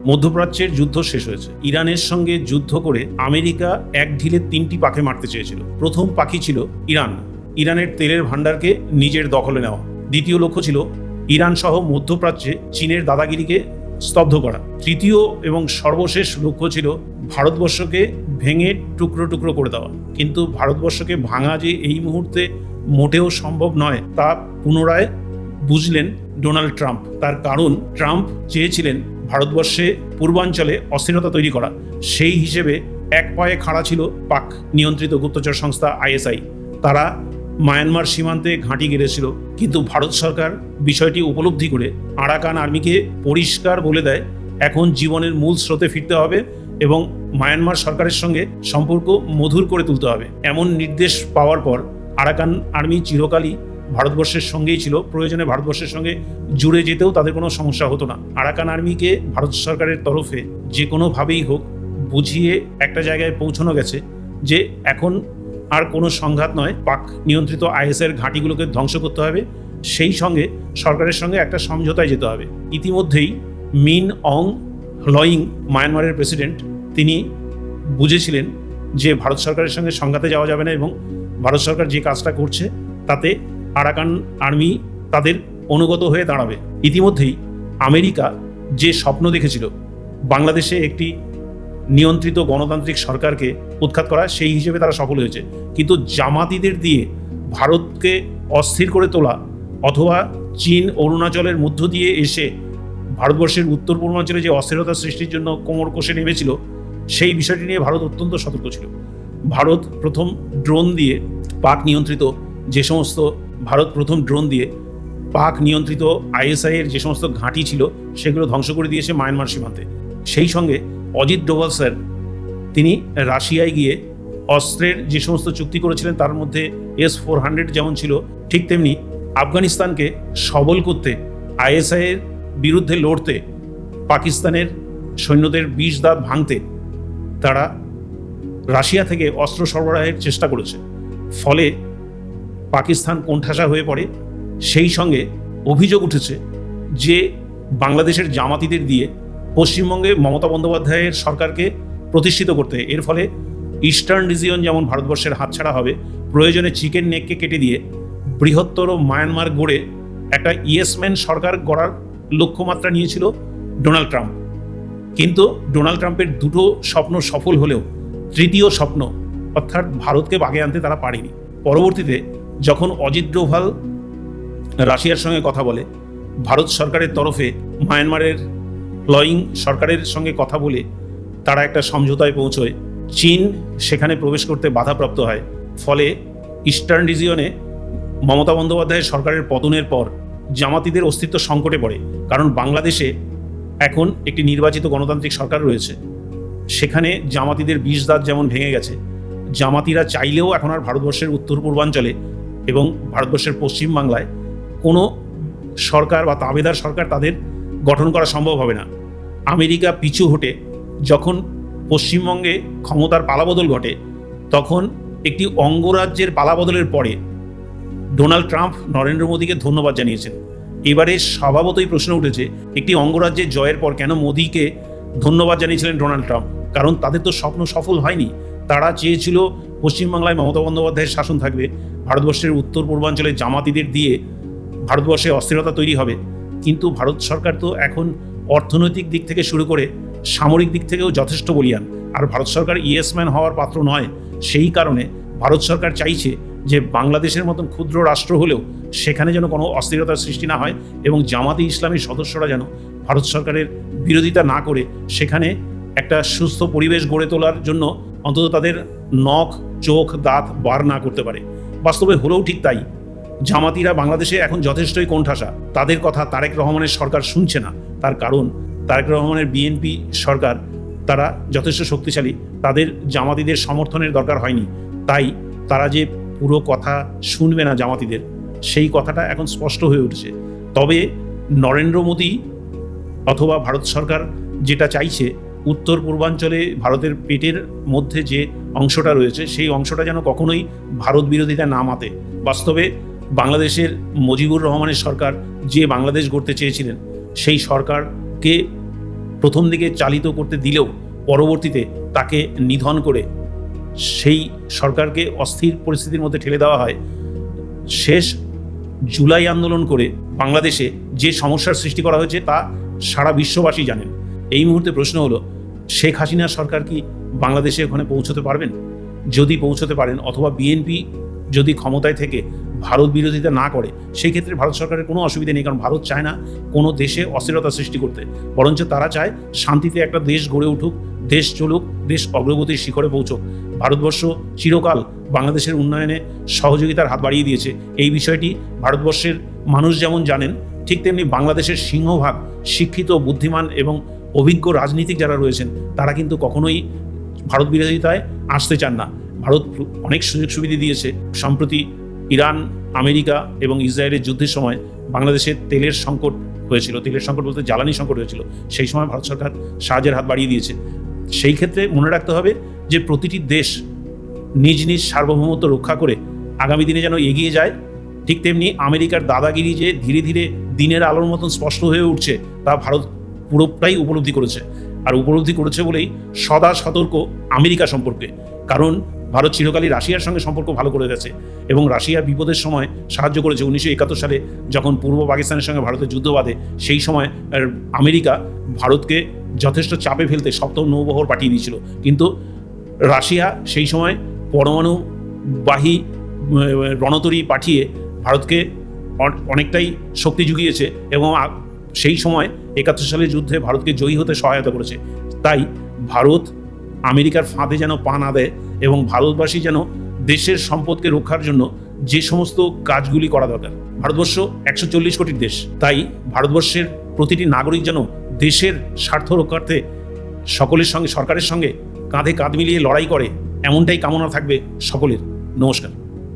মধ্যপ্রাচ্যের যুদ্ধ শেষ হয়েছে। ইরানের সঙ্গে যুদ্ধ করে আমেরিকা এক ঢিলে 3টি পাখি মারতে চেয়েছিল। প্রথম পাখি ছিল ইরান, ইরানের তেলের ভান্ডারকে নিজের দখলে নেওয়া। দ্বিতীয় লক্ষ্য ছিল ইরান সহ মধ্যপ্রাচ্যে চীনের দাদাগিরিকে স্তব্ধ করা। তৃতীয় এবং সর্বশেষ লক্ষ্য ছিল ভারতবর্ষকে ভেঙে টুকরো টুকরো করে দেওয়া। কিন্তু ভারতবর্ষকে ভাঙা যে এই মুহূর্তে মোটেও সম্ভব নয় তা পুনরায় বুঝলেন ডোনাল্ড ট্রাম্প। তার কারণ, ট্রাম্প চেয়েছিলেন ভারতবর্ষে পূর্বাঞ্চলে অস্থিরতা তৈরি করা। সেই হিসেবে এক পায়ে খাড়া ছিল পাক নিয়ন্ত্রিত গুপ্তচর সংস্থা ISI। তারা মায়ানমার সীমান্তে ঘাঁটি গেড়েছিল। কিন্তু ভারত সরকার বিষয়টি উপলব্ধি করে আরাকান আর্মিকে পরিষ্কার বলে দেয়, এখন জীবনের মূল স্রোতে ফিরতে হবে এবং মায়ানমার সরকারের সঙ্গে সম্পর্ক মধুর করে তুলতে হবে। এমন নির্দেশ পাওয়ার পর আরাকান আর্মি চিরকালই ভারতবর্ষের সঙ্গেই ছিল। প্রয়োজনে ভারতবর্ষের সঙ্গে জুড়ে যেতেও তাদের কোনো সমস্যা হতো না। আরাকান আর্মিকে ভারত সরকারের তরফে যে কোনোভাবেই হোক বুঝিয়ে একটা জায়গায় পৌঁছানো গেছে যে এখন আর কোনো সংঘাত নয়, পাক নিয়ন্ত্রিত ISIর ঘাঁটিগুলোকে ধ্বংস করতে হবে, সেই সঙ্গে সরকারের সঙ্গে একটা সমঝোতায় যেতে হবে। ইতিমধ্যেই মিন অং হ্লয়িং, মায়ানমারের প্রেসিডেন্ট, তিনি বুঝেছিলেন যে ভারত সরকারের সঙ্গে সংঘাতে যাওয়া যাবে না এবং ভারত সরকার যে কাজটা করছে তাতে আরাকান আর্মি তাদের অনুগত হয়ে দাঁড়াবে। ইতিমধ্যেই আমেরিকা যে স্বপ্ন দেখেছিল বাংলাদেশে একটি নিয়ন্ত্রিত গণতান্ত্রিক সরকারকে উৎখাত করা, সেই হিসেবে তারা সফল হয়েছে। কিন্তু জামাতিদের দিয়ে ভারতকে অস্থির করে তোলা অথবা চীন অরুণাচলের মধ্য দিয়ে এসে ভারতবর্ষের উত্তর পূর্বাঞ্চলে যে অস্থিরতা সৃষ্টির জন্য কোমর কষে নেমেছিল, সেই বিষয়টি নিয়ে ভারত অত্যন্ত সতর্ক ছিল। ভারত প্রথম ড্রোন দিয়ে পাক নিয়ন্ত্রিত পাক নিয়ন্ত্রিত ISI এর যে সমস্ত ঘাঁটি ছিল সেগুলো ধ্বংস করে দিয়েছে মায়ানমার সীমান্তে। সেই সঙ্গে অজিত ডোভাল স্যার, তিনি রাশিয়ায় গিয়ে অস্ত্রের যে সমস্ত চুক্তি করেছিলেন তার মধ্যে S-400 যেমন ছিল, ঠিক তেমনি আফগানিস্তানকে সবল করতে, ISI এর বিরুদ্ধে লড়তে, পাকিস্তানের সৈন্যদের বিষ দাঁত ভাঙতে তারা রাশিয়া থেকে অস্ত্র সরবরাহের চেষ্টা করেছে। ফলে পাকিস্তান কোণঠাসা হয়ে পড়ে। সেই সঙ্গে অভিযোগ উঠেছে যে বাংলাদেশের জামাতিদের দিয়ে পশ্চিমবঙ্গে মমতা বন্দ্যোপাধ্যায়ের সরকারকে প্রতিষ্ঠিত করতে, এর ফলে ইস্টার্ন রিজিয়ন যেমন ভারতবর্ষের হাতছাড়া হবে, প্রয়োজনে চিকেন নেককে কেটে দিয়ে বৃহত্তর মায়ানমার গড়ে একটা ইয়েসম্যান সরকার গড়ার লক্ষ্যমাত্রা নিয়েছিল ডোনাল্ড ট্রাম্প। কিন্তু ডোনাল্ড ট্রাম্পের দুটো স্বপ্ন সফল হলেও তৃতীয় স্বপ্ন অর্থাৎ ভারতকে বাগে আনতে তারা পারেনি। পরবর্তীতে যখন অজিত ডোভাল রাশিয়ার সঙ্গে কথা বলে, ভারত সরকারের তরফে মায়ানমারের হ্লয়িং সরকারের সঙ্গে কথা বলে তারা একটা সমঝোতায় পৌঁছয়। চীন সেখানে প্রবেশ করতে বাধাপ্রাপ্ত হয়। ফলে ইস্টার্ন রিজিয়নে মমতা বন্দ্যোপাধ্যায়ের সরকারের পতনের পর জামাতিদের অস্তিত্ব সংকটে পড়ে। কারণ বাংলাদেশে এখন একটি নির্বাচিত গণতান্ত্রিক সরকার রয়েছে, সেখানে জামাতিদের বিষ দাঁত যেমন ভেঙে গেছে, জামাতিরা চাইলেও এখন আর ভারতবর্ষের উত্তর পূর্বাঞ্চলে এবং ভারতবর্ষের পশ্চিম বাংলায় কোনো সরকার বা তাবেদার সরকার তাদের গঠন করা সম্ভব হবে না। আমেরিকা পিছু হটে যখন পশ্চিমবঙ্গে ক্ষমতার পালাবদল ঘটে, তখন একটি অঙ্গরাজ্যের পালাবদলের পরে ডোনাল্ড ট্রাম্প নরেন্দ্র মোদীকে ধন্যবাদ জানিয়েছেন। এবারে স্বভাবতই প্রশ্ন উঠেছে, একটি অঙ্গরাজ্যের জয়ের পর কেন মোদীকে ধন্যবাদ জানিয়েছিলেন ডোনাল্ড ট্রাম্প? কারণ তাদের তো স্বপ্ন সফল হয়নি। তারা চেয়েছিল পশ্চিমবাংলায় মমতা বন্দ্যোপাধ্যায়ের শাসন থাকবে, ভারতবর্ষের উত্তর পূর্বাঞ্চলে জামাতিদের দিয়ে ভারতবর্ষে অস্থিরতা তৈরি হবে। কিন্তু ভারত সরকার তো এখন অর্থনৈতিক দিক থেকে শুরু করে সামরিক দিক থেকেও যথেষ্ট বলিয়ান, আর ভারত সরকার ইয়েসম্যান হওয়ার পাত্র নয়। সেই কারণে ভারত সরকার চাইছে যে বাংলাদেশের মতন ক্ষুদ্র রাষ্ট্র হলেও সেখানে যেন কোনো অস্থিরতার সৃষ্টি না হয় এবং জামাতে ইসলামীর সদস্যরা যেন ভারত সরকারের বিরোধিতা না করে সেখানে একটা সুস্থ পরিবেশ গড়ে তোলার জন্য অন্তত তাদের নখ, চোখ, দাঁত বার না করতে পারে। বাস্তবে হলেও ঠিক তাই। জামাতিরা বাংলাদেশে এখন যথেষ্টই কোণঠাসা। তাদের কথা তারেক রহমানের সরকার শুনছে না। তার কারণ, তারেক রহমানের BNP সরকার, তারা যথেষ্ট শক্তিশালী, তাদের জামাতিদের সমর্থনের দরকার হয়নি। তাই তারা যে পুরো কথা শুনবে না জামাতিদের, সেই কথাটা এখন স্পষ্ট হয়ে উঠেছে। তবে নরেন্দ্র মোদী অথবা ভারত সরকার যেটা চাইছে, উত্তর পূর্বাঞ্চলে ভারতের পেটের মধ্যে যে অংশটা রয়েছে সেই অংশটা যেন কখনোই ভারত বিরোধিতা না মাতে। বাস্তবে বাংলাদেশের মুজিবুর রহমানের সরকার যে বাংলাদেশ গড়তে চেয়েছিলেন, সেই সরকারকে প্রথম দিকে চালিত করতে দিলেও পরবর্তীতে তাকে নিধন করে সেই সরকারকে অস্থির পরিস্থিতির মধ্যে ঠেলে দেওয়া হয়। শেষ জুলাই আন্দোলন করে বাংলাদেশে যে সমস্যার সৃষ্টি করা হয়েছে তা সারা বিশ্ববাসী জানেন। এই মুহূর্তে প্রশ্ন হলো, শেখ হাসিনা সরকার কি বাংলাদেশে ওখানে পৌঁছতে পারবেন? যদি পৌঁছতে পারেন, অথবা বিএনপি যদি ক্ষমতায় থেকে ভারত বিরোধিতা না করে, সেই ক্ষেত্রে ভারত সরকারের কোনো অসুবিধা নেই, কারণ ভারত চায় না কোনো দেশে অস্থিরতা সৃষ্টি করতে, বরঞ্চ তারা চায় শান্তিতে একটা দেশ গড়ে উঠুক, দেশ চলুক, দেশ অগ্রগতির শিখরে পৌঁছুক। ভারতবর্ষ চিরকাল বাংলাদেশের উন্নয়নে সহযোগিতার হাত বাড়িয়ে দিয়েছে। এই বিষয়টি ভারতবর্ষের মানুষ যেমন জানেন, ঠিক তেমনি বাংলাদেশের সিংহভাগ শিক্ষিত, বুদ্ধিমান এবং অভিজ্ঞ রাজনীতিক যারা রয়েছেন তারা কিন্তু কখনোই ভারত বিরোধিতায় আসতে চান না। ভারত অনেক সুযোগ সুবিধা দিয়েছে। সম্প্রতি ইরান, আমেরিকা এবং ইসরায়েলের যুদ্ধের সময় বাংলাদেশের তেলের সংকট হয়েছিল, তেলের সংকট বলতে জ্বালানি সংকট হয়েছিল, সেই সময় ভারত সরকার সাহায্যের হাত বাড়িয়ে দিয়েছে। সেই ক্ষেত্রে মনে রাখতে হবে যে প্রতিটি দেশ নিজ নিজ সার্বভৌমত্ব রক্ষা করে আগামী দিনে যেন এগিয়ে যায়। ঠিক তেমনি আমেরিকার দাদাগিরি যে ধীরে ধীরে দিনের আলোর মতন স্পষ্ট হয়ে উঠছে তা ভারত পুরোটাই উপলব্ধি করেছে, আর উপলব্ধি করেছে বলেই সদা সতর্ক আমেরিকা সম্পর্কে। কারণ ভারত চিরকালই রাশিয়ার সঙ্গে সম্পর্ক ভালো করে গেছে এবং রাশিয়া বিপদের সময় সাহায্য করেছে। 1971 সালে যখন পূর্ব পাকিস্তানের সঙ্গে ভারতের যুদ্ধ বাধে, সেই সময় আমেরিকা ভারতকে যথেষ্ট চাপে ফেলতে সপ্তম নৌবহর পাঠিয়ে দিয়েছিল, কিন্তু রাশিয়া সেই সময় পরমাণুবাহী রণতরী পাঠিয়ে ভারতকে অনেকটাই শক্তি জুগিয়েছে এবং সেই সময় 71 সালের যুদ্ধে ভারতকে জয়ী হতে সহায়তা করেছে। তাই ভারত আমেরিকার ফাঁদে যেন পা না দেয় এবং ভারতবাসী যেন দেশের সম্পদকে রক্ষার জন্য যে সমস্ত কাজগুলি করা দরকার। ভারতবর্ষ 140 কোটির দেশ, তাই ভারতবর্ষের প্রতিটি নাগরিক যেন দেশের স্বার্থ রক্ষার্থে সকলের সঙ্গে, সরকারের সঙ্গে কাঁধে কাঁধ মিলিয়ে লড়াই করে, এমনটাই কামনা থাকবে সকলের। নমস্কার।